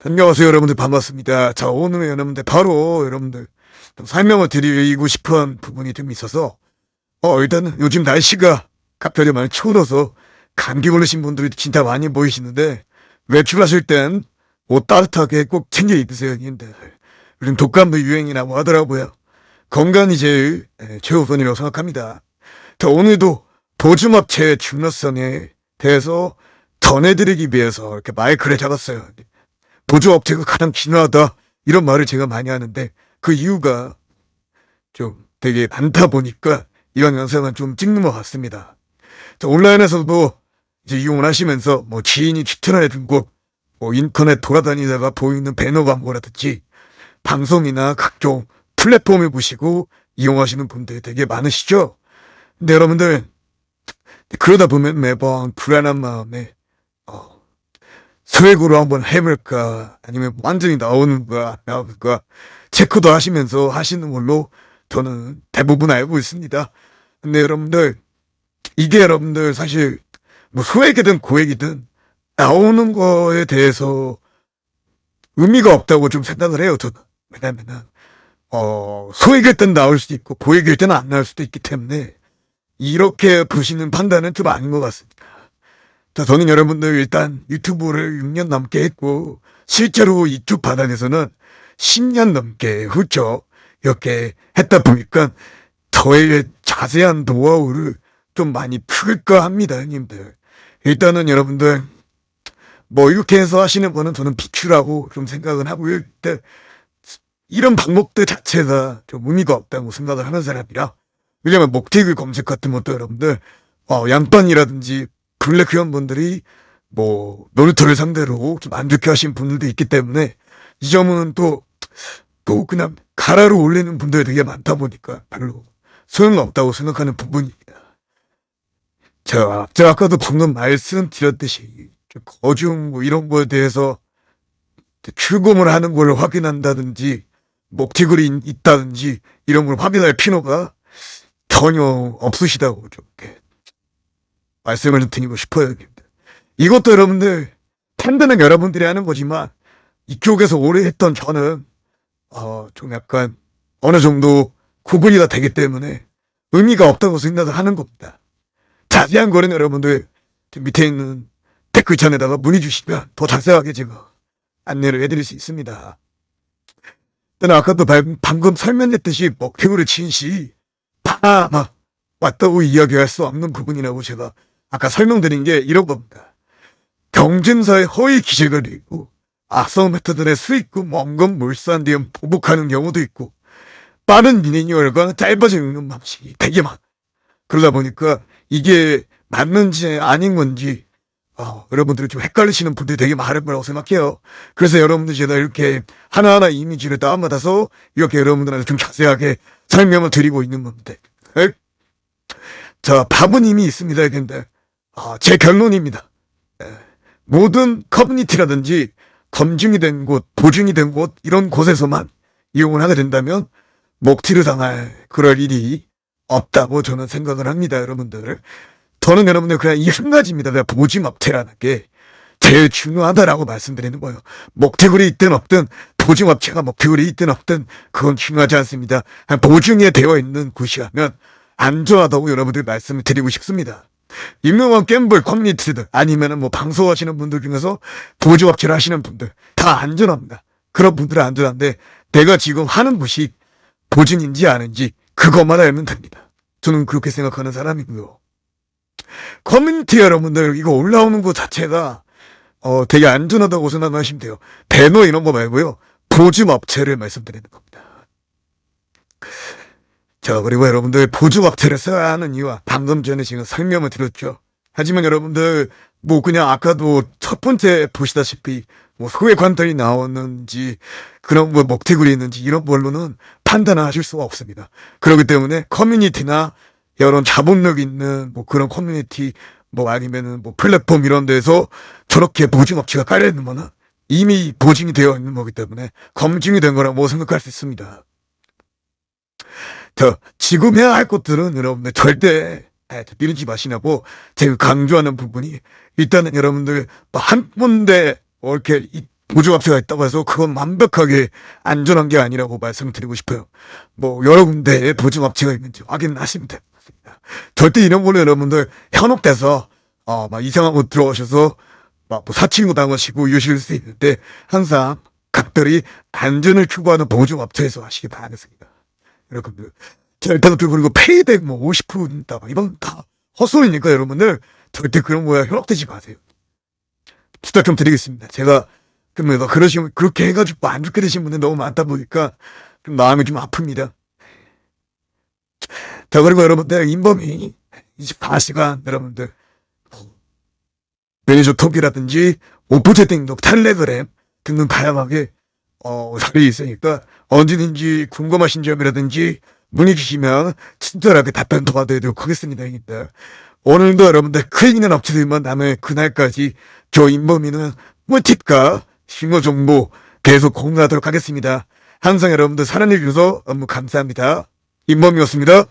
안녕하세요, 여러분들. 반갑습니다. 자, 오늘 여러분들 바로 여러분들 좀 설명을 드리고 싶은 부분이 좀 있어서 일단은 요즘 날씨가 갑자기 많이 추워서 감기 걸리신 분들이 진짜 많이 보이시는데 외출하실 땐 옷 따뜻하게 꼭 챙겨 입으세요, 형님들. 요즘 독감도 유행이라고 하더라고요. 건강이 제일 최우선이라고 생각합니다. 자, 오늘도 보증업체의 중요성에 대해서 전해드리기 위해서 이렇게 마이크를 잡았어요. 보조업체가 가장 중요하다 이런 말을 제가 많이 하는데 그 이유가 좀 되게 많다 보니까 이런 영상은 좀 찍는 것 같습니다. 자, 온라인에서도 이제 이용을 하시면서 뭐 지인이 추천해준 곳, 뭐 인터넷 돌아다니다가 보이는 배너 광고라든지 방송이나 각종 플랫폼을 보시고 이용하시는 분들이 되게 많으시죠? 근데 여러분들 그러다 보면 매번 불안한 마음에 소액으로 한번 해볼까 아니면 완전히 나오는 거야 나올까 체크도 하시면서 하시는 걸로 저는 대부분 알고 있습니다. 근데 여러분들 이게 여러분들 사실 뭐 소액이든 고액이든 나오는 거에 대해서 의미가 없다고 좀 생각을 해요. 저는 왜냐면은 소액일 땐 나올 수도 있고 고액일 때는 안 나올 수도 있기 때문에 이렇게 보시는 판단은 좀 아닌 것 같습니다. 자, 저는 여러분들 일단 유튜브를 6년 넘게 했고 실제로 이쪽 바닥에서는 10년 넘게 훌쩍 이렇게 했다 보니까 저의 자세한 노하우를 좀 많이 풀까 합니다, 형님들. 일단은 여러분들 뭐 이렇게 해서 하시는 거는 저는 비추라고 좀 생각은 하고요. 일단 이런 방법들 자체가 좀 의미가 없다고 생각을 하는 사람이라 왜냐면 목태그 검색 같은 것도 여러분들 양반이라든지 블랙 회원분들이 뭐 놀이터를 상대로 좀 안 좋게 하신 분들도 있기 때문에 이 점은 또 그냥 가라로 올리는 분들이 되게 많다 보니까 별로 소용없다고 생각하는 부분입니다. 제가 아까도 방금 말씀드렸듯이 거중 뭐 이런 거에 대해서 출금을 하는 걸 확인한다든지 목티글이 있다든지 이런 걸 확인할 필요가 전혀 없으시다고 좀 이렇게 말씀을 좀 드리고 싶어요. 이것도 여러분들 팬들은 여러분들이 하는 거지만 이쪽에서 오래 했던 저는 좀 약간 어느 정도 구분이 다 되기 때문에 의미가 없다고 생각을 하는 겁니다. 자세한 거는 여러분들 밑에 있는 댓글창에다가 문의 주시면 더 자세하게 제가 안내를 해드릴 수 있습니다. 근데 아까도 방금 설명했듯이 먹태구를 친 시 다 막 왔다고 이야기할 수 없는 부분이라고 제가 아까 설명드린 게 이런 겁니다. 경쟁사의 허위 기재가 있고 악성 메타들의 수익금 원금 물산 뒤에 보복하는 경우도 있고 빠른 미니멀과 짧아져 있는 방식이 되게 많아. 그러다 보니까 이게 맞는지 아닌 건지 여러분들이 좀 헷갈리시는 분들이 되게 많을 거라고 생각해요. 그래서 여러분들 제가 이렇게 하나하나 이미지를 다운받아서 이렇게 여러분들한테 좀 자세하게 설명을 드리고 있는 겁니다. 자, 답은 이미 있습니다. 근데 제 결론입니다. 모든 커뮤니티라든지 검증이 된 곳, 보증이 된 곳 이런 곳에서만 이용을 하게 된다면 먹튀를 당할 그럴 일이 없다고 저는 생각을 합니다. 여러분들. 저는 여러분들 그냥 이 한 가지입니다. 보증업체라는 게 제일 중요하다라고 말씀드리는 거예요. 먹튀굴이 있든 없든 보증업체가 먹튀굴이 있든 없든 그건 중요하지 않습니다. 보증에 되어 있는 곳이라면 안전하다고 여러분들 말씀을 드리고 싶습니다. 유명한 갬블 커뮤니티들 아니면은 뭐 방송하시는 분들 중에서 보조업체를 하시는 분들 다 안전합니다. 그런 분들은 안전한데 내가 지금 하는 곳이 보증인지 아닌지 그것만 알면 됩니다. 저는 그렇게 생각하는 사람이고요. 커뮤니티 여러분들 이거 올라오는 것 자체가 되게 안전하다고 생각하시면 돼요. 배너 이런 거 말고요. 보증업체를 말씀드리는 겁니다. 자, 그리고 여러분들 보증업체를 써야 하는 이유와 방금 전에 지금 설명을 드렸죠. 하지만 여러분들 뭐 그냥 아까도 첫 번째 보시다시피 뭐 소액 관달이 나오는지 그런 뭐 먹튀굴이 있는지 이런 걸로는 판단을 하실 수가 없습니다. 그렇기 때문에 커뮤니티나 이런 자본력 있는 뭐 그런 커뮤니티 뭐 아니면은 뭐 플랫폼 이런 데서 저렇게 보증업체가 깔려 있는 거는 이미 보증이 되어 있는 거기 때문에 검증이 된 거라고 생각할 수 있습니다. 지금 해야 할 것들은 여러분들 절대 미루지 마시라고 제가 강조하는 부분이 일단은 여러분들 한 군데 이렇게 보조업체가 있다고 해서 그건 완벽하게 안전한 게 아니라고 말씀드리고 싶어요. 뭐 여러 군데에 보조업체가 있는지 확인하시면 됩니다. 절대 이런 걸로 여러분들 현혹돼서 막 이상한 곳 들어오셔서 막뭐 사칭도 당하시고 이러실 수 있는데 항상 각별히 안전을 추구하는 보조업체에서 하시기 바라겠습니다. 여러분들 일단 그리고 페이백 뭐 50%다 이건 다 헛소리니까 여러분들 절대 그런 거에 현혹되지 마세요. 부탁 좀 드리겠습니다. 제가 그러면서 그러시면 그렇게 해가지고 안 좋게 되신 분들 너무 많다 보니까 좀 마음이 좀 아픕니다. 자 그리고 여러분들 인범이 24시간 여러분들 매니저 톡이라든지 오프 채팅도 텔레그램 등등 다양하게 자리에 있으니까 언제든지 궁금하신 점이라든지 문의 주시면 친절하게 답변 도와드리도록 하겠습니다. 형님들. 오늘도 여러분들 크게 있는 업체들만 남은 그날까지 저 인범이는 꿀팁과 신고 정보 계속 공유하도록 하겠습니다. 항상 여러분들 사랑해 주셔서 너무 감사합니다. 인범이었습니다.